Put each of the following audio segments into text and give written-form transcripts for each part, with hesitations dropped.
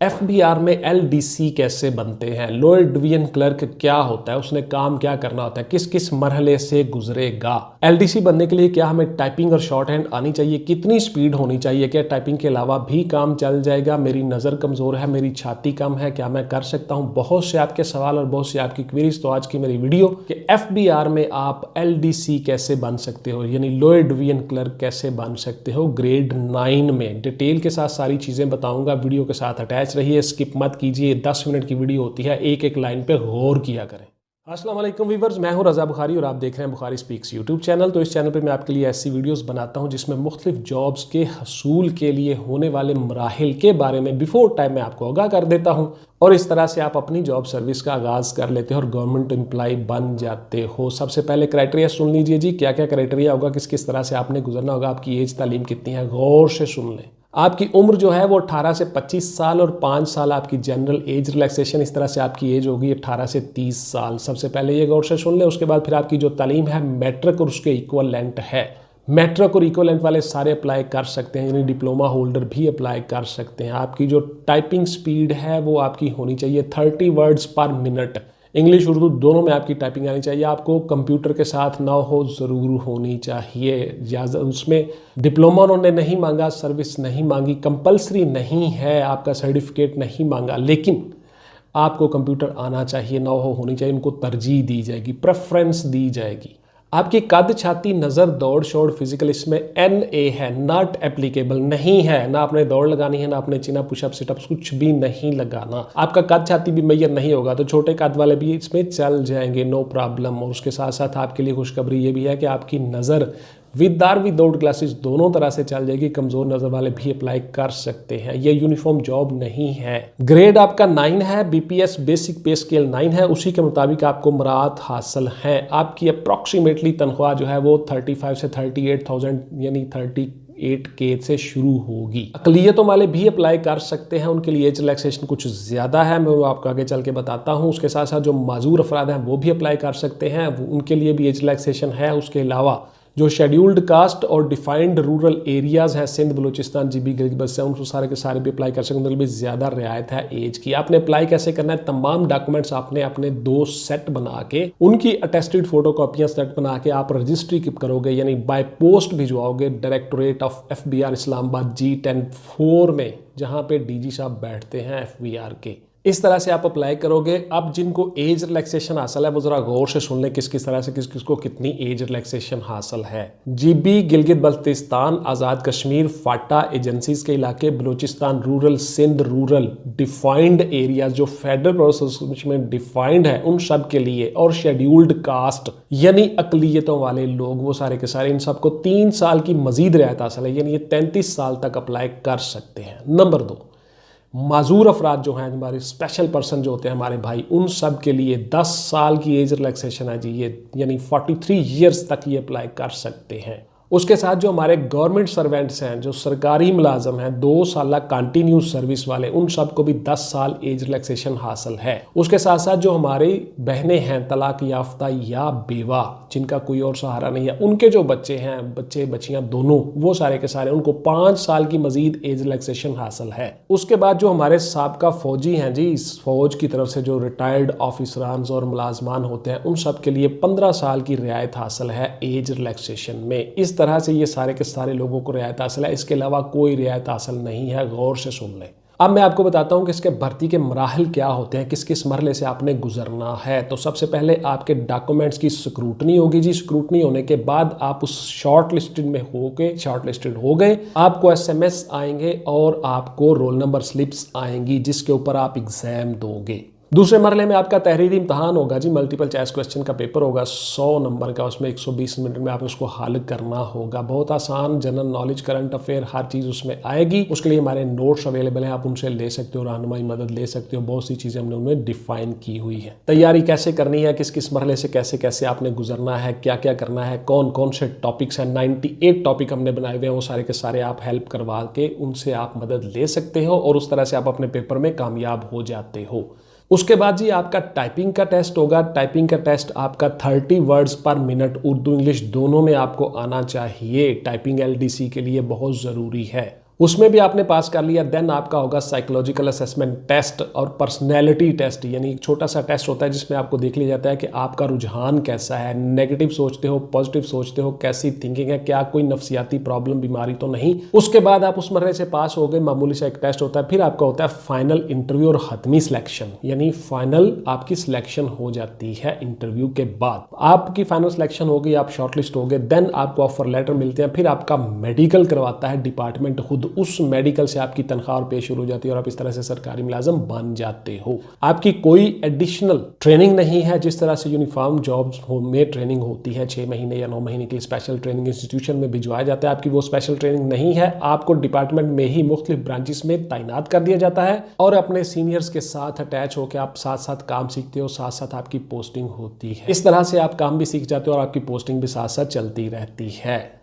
FBR में LDC कैसे बनते हैं, लोअर डिवीजन क्लर्क क्या होता है, उसने काम क्या करना होता है, किस किस मरहले से गुजरेगा। एलडीसी बनने के लिए क्या हमें टाइपिंग और शॉर्ट हैंड आनी चाहिए, कितनी स्पीड होनी चाहिए, क्या टाइपिंग के अलावा भी काम चल जाएगा, मेरी नज़र कमज़ोर है, मेरी छाती कम है, क्या मैं कर सकता हूँ। बहुत से आपके सवाल और बहुत सी आपकी क्वेरीज। तो आज की मेरी वीडियो कि एफबीआर में आप एलडीसी कैसे बन सकते हो, यानी लोअर डिवीजन क्लर्क कैसे बन सकते हो ग्रेड 9 में। डिटेल के साथ सारी चीज़ें बताऊंगा, वीडियो के साथ अटैच रहिए, स्किप मत कीजिए। 10 मिनट की वीडियो होती है, एक एक लाइन पे गौर किया करें। अस्सलाम वालेकुम व्यूअर्स, मैं हूं रज़ा बुखारी और आप देख रहे हैं बुखारी स्पीक्स यूट्यूब चैनल। तो इस चैनल पे मैं आपके लिए ऐसी वीडियोस बनाता हूं जिसमें मुख्तलिफ जॉब्स के हसूल के लिए होने वाले मराहिल के बारे में बिफोर टाइम मैं आपको आगाह कर देता हूं, और इस तरह से आप अपनी जॉब सर्विस का आगाज़ कर लेते हो और गवर्नमेंट एम्प्लॉय बन जाते हो। सबसे पहले क्राइटेरिया सुन लीजिए जी, क्या क्या क्राइटेरिया होगा, किस किस तरह से आपने गुजरना होगा, आपकी एज तालीम कितनी है, गौर से सुन लें। आपकी उम्र जो है वो 18 से 25 साल और 5 साल आपकी जनरल एज रिलैक्सेशन, इस तरह से आपकी एज होगी 18 से 30 साल। सबसे पहले ये गौर से सुन लें। उसके बाद फिर आपकी जो तालीम है मैट्रिक और उसके इक्वलेंट है। मैट्रिक और इक्वलेंट वाले सारे अप्लाई कर सकते हैं, यानी डिप्लोमा होल्डर भी अप्लाई कर सकते हैं। आपकी जो टाइपिंग स्पीड है वो आपकी होनी चाहिए 30 वर्ड्स पर मिनट। इंग्लिश उर्दू दोनों में आपकी टाइपिंग आनी चाहिए। आपको कंप्यूटर के साथ ना हो ज़रूर होनी चाहिए। उसमें डिप्लोमा उन्होंने नहीं मांगा, सर्विस नहीं मांगी, कंपलसरी नहीं है, आपका सर्टिफिकेट नहीं मांगा, लेकिन आपको कंप्यूटर आना चाहिए, ना हो होनी चाहिए। उनको तरजीह दी जाएगी, प्रेफरेंस दी जाएगी। आपकी कद, छाती, नज़र, दौड़ शौड़, फिजिकल, इसमें NA है, नॉट एप्लीकेबल, नहीं है। ना आपने दौड़ लगानी है, ना आपने चिना पुशअप सिटअप्स कुछ भी नहीं लगाना। आपका कद छाती भी मैयर नहीं होगा तो छोटे कद वाले भी इसमें चल जाएंगे, नो प्रॉब्लम। और उसके साथ साथ आपके लिए खुशखबरी ये भी है कि आपकी नज़र विद आर विदाउट ग्लासेस दोनों तरह से चल जाएगी। कमज़ोर नज़र वाले भी अप्लाई कर सकते हैं। ये यूनिफॉर्म जॉब नहीं है। ग्रेड आपका 9 है, BPS बेसिक पे स्केल 9 है, उसी के मुताबिक आपको मराहत हासिल है। आपकी अप्रॉक्सीमेटली तनख्वाह जो है वो 35 से 38,000 यानी 38K से शुरू होगी। अकलियतों वाले भी अप्लाई कर सकते हैं, उनके लिए एज रिलैक्सेशन कुछ ज़्यादा है, मैं वो आपको आगे चल के बताता हूँ। उसके साथ साथ जो माजूर अफराद हैं वो भी अप्लाई कर सकते हैं, उनके लिए भी एज रिलैक्सेशन है। उसके अलावा जो शेड्यूल्ड कास्ट और डिफाइंड रूरल एरियाज़ हैं, सिंध, बलूचिस्तान, GB, गिलगित, उनको सारे के सारे भी अप्लाई कर सकते हैं, उनके लिए ज़्यादा रियायत है एज की। आपने अप्लाई कैसे करना है, तमाम डॉक्यूमेंट्स आपने अपने 2 सेट बना के, उनकी अटेस्टेड फोटो कॉपियाँ सेट बना के आप रजिस्ट्री करोगे, यानी बाय पोस्ट भिजवाओगे directorate of FBR Islamabad G10-4 में, जहाँ पे DG साहब बैठते हैं FBR के। इस तरह से आप अप्लाई करोगे। अब जिनको एज रिलैक्सेशन हासिल है वो जरा गौर से सुन लें, किस किस तरह से किस किस को कितनी एज रिलैक्सेशन हासिल है। GB, Gilgit Baltistan, Azad Kashmir, FATA agencies के इलाके, Balochistan rural, Sindh rural, defined areas जो फेडरल प्रोसेस में डिफाइंड है उन सब के लिए, और शेड्यूल्ड कास्ट यानी अकलियतों वाले लोग, वो सारे के सारे, इन सबको 3 साल की मजीद रियायत हासिल है, यानी ये 33 साल तक अप्लाई कर सकते हैं। नंबर 2, माजूर अफराद जो हैं, हमारे स्पेशल पर्सन जो होते हैं हमारे भाई, उन सब के लिए 10 साल की एज रिलैक्सेशन है जी, ये यानी 43 ईयर्स तक ये अप्लाई कर सकते हैं। उसके साथ जो हमारे गवर्नमेंट सर्वेंट्स हैं, जो सरकारी मुलाजम हैं, 2 साल कंटिन्यूस सर्विस वाले, उन सब को भी 10 साल एज रिलैक्सेशन हासिल है। उसके साथ साथ जो हमारी बहनें हैं तलाक याफ्ता या बेवा, जिनका कोई और सहारा नहीं है, उनके जो बच्चे हैं, बच्चे बच्चियां दोनों, वो सारे के सारे, उनको 5 साल की मजीद एज रिलैक्सेशन हासिल है। उसके बाद जो हमारे साबका फौजी हैं जी, इस फौज की तरफ से जो रिटायर्ड ऑफिसरान और मुलाजमान होते हैं, उन सब के लिए 15 साल की रियायत हासिल है एज रिलैक्सेशन में। इस तरह से ये सारे के सारे लोगों को रियायत हासिल है, इसके अलावा कोई रियायत हासिल नहीं है। गौर से सुन लें। अब मैं आपको बताता हूं कि इसके भर्ती के मराहल क्या होते हैं, किस किस मरहले से आपने गुजरना है। तो सबसे पहले आपके डॉक्यूमेंट्स की स्क्रूटनी होगी जी। स्क्रूटनी होने के बाद आप उस शॉर्ट लिस्टेड में शॉर्ट लिस्टेड हो गए, आपको SMS आएंगे और आपको रोल नंबर स्लिप्स आएंगी जिसके ऊपर आप एग्जाम दोगे। दूसरे मरहले में आपका तहरीरी इम्तहान होगा जी, मल्टीपल चॉइस क्वेश्चन का पेपर होगा 100 नंबर का, उसमें 120 मिनट में आप उसको हल करना होगा। बहुत आसान, जनरल नॉलेज, करंट अफेयर, हर चीज़ उसमें आएगी। उसके लिए हमारे नोट्स अवेलेबल हैं, आप उनसे ले सकते हो, रहनुमाई मदद ले सकते हो। बहुत सी चीज़ें हमने उनमें डिफाइन की हुई है। तैयारी कैसे करनी है, किस किस मरहले से कैसे कैसे आपने गुजरना है, क्या क्या करना है, कौन कौन से टॉपिक्स हैं, 98 टॉपिक हमने बनाए हुए हैं, वो सारे के सारे आप हेल्प करवा के उनसे आप मदद ले सकते हो और उस तरह से आप अपने पेपर में कामयाब हो जाते हो। उसके बाद जी आपका टाइपिंग का टेस्ट होगा। टाइपिंग का टेस्ट आपका 30 वर्ड्स पर मिनट, उर्दू इंग्लिश दोनों में आपको आना चाहिए। टाइपिंग LDC के लिए बहुत ज़रूरी है। उसमें भी आपने पास कर लिया, देन आपका होगा साइकोलॉजिकल असेसमेंट टेस्ट और पर्सनैलिटी टेस्ट, यानी एक छोटा सा टेस्ट होता है जिसमें आपको देख लिया जाता है कि आपका रुझान कैसा है, नेगेटिव सोचते हो, पॉजिटिव सोचते हो, कैसी थिंकिंग है, क्या कोई नफ्सियाती प्रॉब्लम बीमारी तो नहीं। उसके बाद आप उस मरहले से पास हो गए, मामूली सा एक टेस्ट होता है, फिर आपका होता है फाइनल इंटरव्यू और हतमी सिलेक्शन, यानी फाइनल आपकी सिलेक्शन हो जाती है इंटरव्यू के बाद। आपकी फाइनल सिलेक्शन हो गई, आप शॉर्टलिस्ट हो गए, देन आपको ऑफर लेटर मिलते हैं, फिर आपका मेडिकल करवाता है डिपार्टमेंट खुद, उस मेडिकल से आपकी तनख्वाह और पे शुरू हो जाती है और आप इस तरह से सरकारी मुलाजम बन जाते हो। आपकी कोई एडिशनल ट्रेनिंग नहीं है, जिस तरह से यूनिफॉर्म जॉब्स में ट्रेनिंग होती है 6 महीने या 9 महीने के लिए स्पेशल ट्रेनिंग इंस्टीट्यूशन में भिजवाया जाता है, आपकी वो स्पेशल ट्रेनिंग नहीं है। आपको डिपार्टमेंट में ही मुख्तलिफ ब्रांचेस में तैनात कर दिया जाता है और अपने सीनियर्स के साथ अटैच होकर आप साथ साथ काम सीखते हो, साथ साथ आपकी पोस्टिंग होती है। इस तरह से आप काम भी सीख जाते हो और आपकी पोस्टिंग भी साथ साथ चलती रहती है।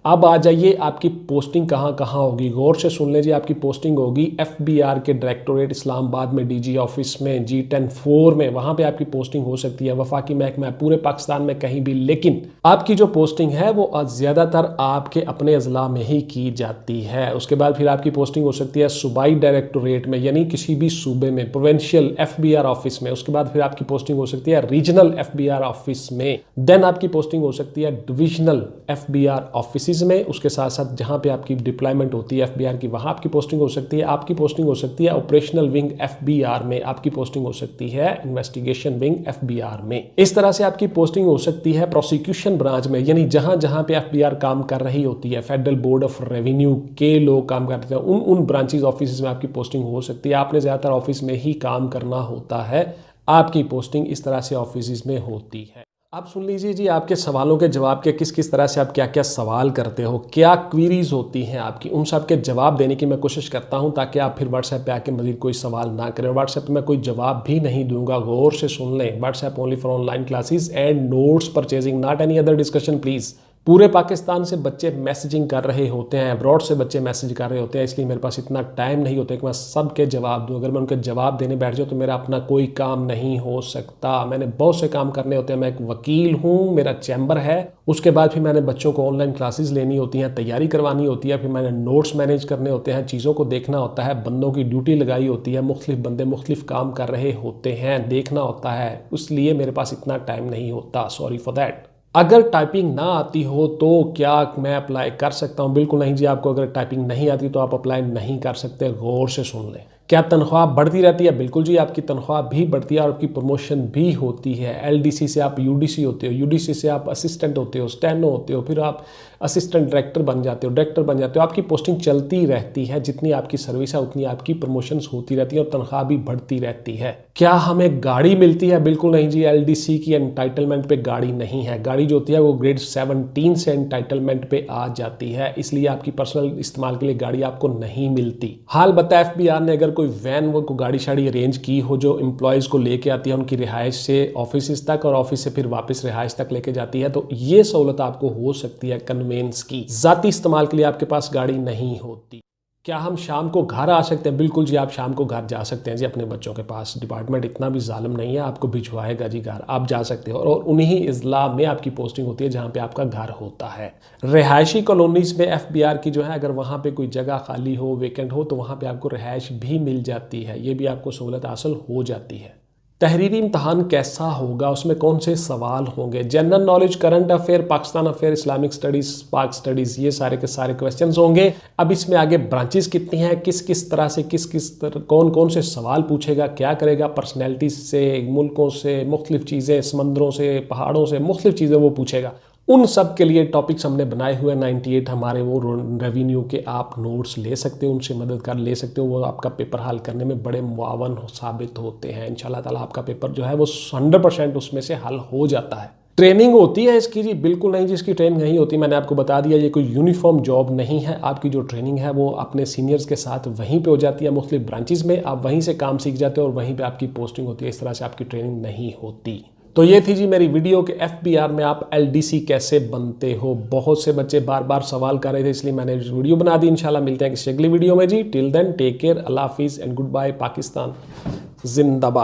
अब आ जाइए, आपकी पोस्टिंग कहाँ कहाँ होगी, गौर से सुन लीजिए। आपकी पोस्टिंग होगी FBI के डायरेक्टोरेट इस्लामाबाद में, DG ऑफिस में, G10-4 में, वहाँ पे आपकी पोस्टिंग हो सकती है। वफाकी महकमा है पूरे पाकिस्तान में कहीं भी, लेकिन आपकी जो पोस्टिंग है वो ज़्यादातर आपके अपने अजला में ही की जाती है। उसके बाद फिर आपकी पोस्टिंग हो सकती है सूबाई डायरेक्टोरेट में, यानी किसी भी सूबे में, प्रोविंशियल FBR ऑफिस में। उसके बाद फिर आपकी पोस्टिंग हो सकती है रीजनल FBR ऑफिस में। देन आपकी पोस्टिंग हो सकती है डिविजनल FBR ऑफिस में। उसके साथ साथ जहां पे आपकी डिप्लॉयमेंट होती है FBR की, वहां आपकी पोस्टिंग हो सकती है। आपकी पोस्टिंग हो सकती है ऑपरेशनल विंग FBR में, आपकी पोस्टिंग हो सकती है इन्वेस्टिगेशन विंग FBR में। इस तरह से आपकी पोस्टिंग हो सकती है प्रोसिक्यूशन ब्रांच में, यानी जहां जहां पे FBR काम कर रही होती है, फेडरल बोर्ड ऑफ रेवेन्यू के लोग काम करते हैं, उन ब्रांचेस ऑफिस में आपकी पोस्टिंग हो सकती है। आपने ज्यादातर ऑफिस में ही काम करना होता है, आपकी पोस्टिंग इस तरह से ऑफिस में होती है। आप सुन लीजिए जी, आपके सवालों के जवाब के किस किस तरह से आप क्या क्या सवाल करते हो, क्या क्वीरीज होती हैं आपकी, उन सब के जवाब देने की मैं कोशिश करता हूं ताकि आप फिर व्हाट्सएप पे आके मजीद कोई सवाल ना करें। व्हाट्सएप पे मैं कोई जवाब भी नहीं दूंगा, गौर से सुन लें। WhatsApp only for online classes and notes purchasing, not any other discussion please. पूरे पाकिस्तान से बच्चे मैसेजिंग कर रहे होते हैं, अब्रॉड से बच्चे मैसेज कर रहे होते हैं, इसलिए मेरे पास इतना टाइम नहीं होता कि मैं सबके जवाब दूं। अगर मैं उनके जवाब देने बैठ जाऊँ तो मेरा अपना कोई काम नहीं हो सकता। मैंने बहुत से काम करने होते हैं, मैं एक वकील हूँ, मेरा चैम्बर है। उसके बाद फिर मैंने बच्चों को ऑनलाइन क्लासेस लेनी होती हैं, तैयारी करवानी होती है, फिर मैंने नोट्स मैनेज करने होते हैं, चीज़ों को देखना होता है, बंदों की ड्यूटी लगाई होती है, मुख्तलिफ बंदे मुख्तलिफ काम कर रहे होते हैं, देखना होता है, इसलिए मेरे पास इतना टाइम नहीं होता। Sorry for that. अगर टाइपिंग ना आती हो तो क्या मैं अप्लाई कर सकता हूं? बिल्कुल नहीं जी, आपको अगर टाइपिंग नहीं आती तो आप अप्लाई नहीं कर सकते। गौर से सुन लें। क्या तनख्वाह बढ़ती रहती है? बिल्कुल जी, आपकी तनख्वाह भी बढ़ती है और आपकी प्रमोशन भी होती है। LDC से आप UDC होते हो, UDC से आप असिस्टेंट होते हो, स्टेनो होते हो, फिर आप असिस्टेंट डायरेक्टर बन जाते हो, डायरेक्टर बन जाते हो। आपकी पोस्टिंग चलती रहती है, जितनी आपकी सर्विस है उतनी आपकी प्रमोशंस होती रहती है और तनख्वाह भी बढ़ती रहती है। क्या हमें गाड़ी मिलती है? बिल्कुल नहीं जी, LDC की एंटाइटलमेंट पे गाड़ी नहीं है। गाड़ी जो होती है वो ग्रेड 17 से एंटाइटलमेंट पे आ जाती है, इसलिए आपकी पर्सनल इस्तेमाल के लिए गाड़ी आपको नहीं मिलती। हाल बता FBR ने अगर कोई वैन वो को गाड़ी शाड़ी अरेंज की हो जो एम्प्लॉयज़ को लेके आती है उनकी रिहाइश से ऑफिस तक और ऑफिस से फिर वापस रिहाइश तक लेके जाती है, तो ये सहूलत आपको हो सकती है कन्वेंस की। ज़ाती इस्तेमाल के लिए आपके पास गाड़ी नहीं होती। क्या हम शाम को घर आ सकते हैं? बिल्कुल जी, आप शाम को घर जा सकते हैं जी अपने बच्चों के पास। डिपार्टमेंट इतना भी जालिम नहीं है, आपको भिजवाएगा जी घर, आप जा सकते हो। और उन्हीं इजला में आपकी पोस्टिंग होती है जहाँ पे आपका घर होता है। रिहायशी कॉलोनीज में FBR की जो है, अगर वहाँ पे कोई जगह खाली हो, वेकेंट हो, तो वहाँ पे आपको रिहायश भी मिल जाती है, ये भी आपको सहूलत हासिल हो जाती है। तहरीरी इम्तहान कैसा होगा, उसमें कौन से सवाल होंगे? General knowledge, current affair, Pakistan affair, Islamic studies, पाक स्टडीज़, ये सारे के सारे क्वेश्चंस होंगे। अब इसमें आगे ब्रांचेस कितनी हैं, किस किस तरह से कौन कौन से सवाल पूछेगा, क्या करेगा, पर्सनैलिटी से, मुल्कों से, मुख्तलिफ चीज़ें, समंदरों से, पहाड़ों से, मुख्तलिफ चीज़ें वो पूछेगा। उन सब के लिए टॉपिक्स हमने बनाए हुए 98 हमारे वो रेवेन्यू के, आप नोट्स ले सकते हो, उनसे मदद कर ले सकते हो। वो आपका पेपर हल करने में बड़े मुआवन साबित होते हैं। इंशाल्लाह ताला आपका पेपर जो है वो 100% उसमें से हल हो जाता है। ट्रेनिंग होती है इसकी जी? बिल्कुल नहीं जी, इसकी ट्रेनिंग नहीं होती। मैंने आपको बता दिया, ये कोई यूनिफॉर्म जॉब नहीं है। आपकी जो ट्रेनिंग है वो अपने सीनियर्स के साथ वहीं पे हो जाती है, मुख्तलिफ ब्रांचेस में, आप वहीं से काम सीख जाते हो और वहीं पे आपकी पोस्टिंग होती है। इस तरह से आपकी ट्रेनिंग नहीं होती। तो ये थी जी मेरी वीडियो कि FBR में आप LDC कैसे बनते हो। बहुत से बच्चे बार बार सवाल कर रहे थे, इसलिए मैंने वीडियो बना दी। इंशाल्लाह मिलते हैं किसी अगली वीडियो में जी। टिल देन टेक केयर, अल्लाह हाफिज़ एंड गुड बाय। पाकिस्तान जिंदाबाद।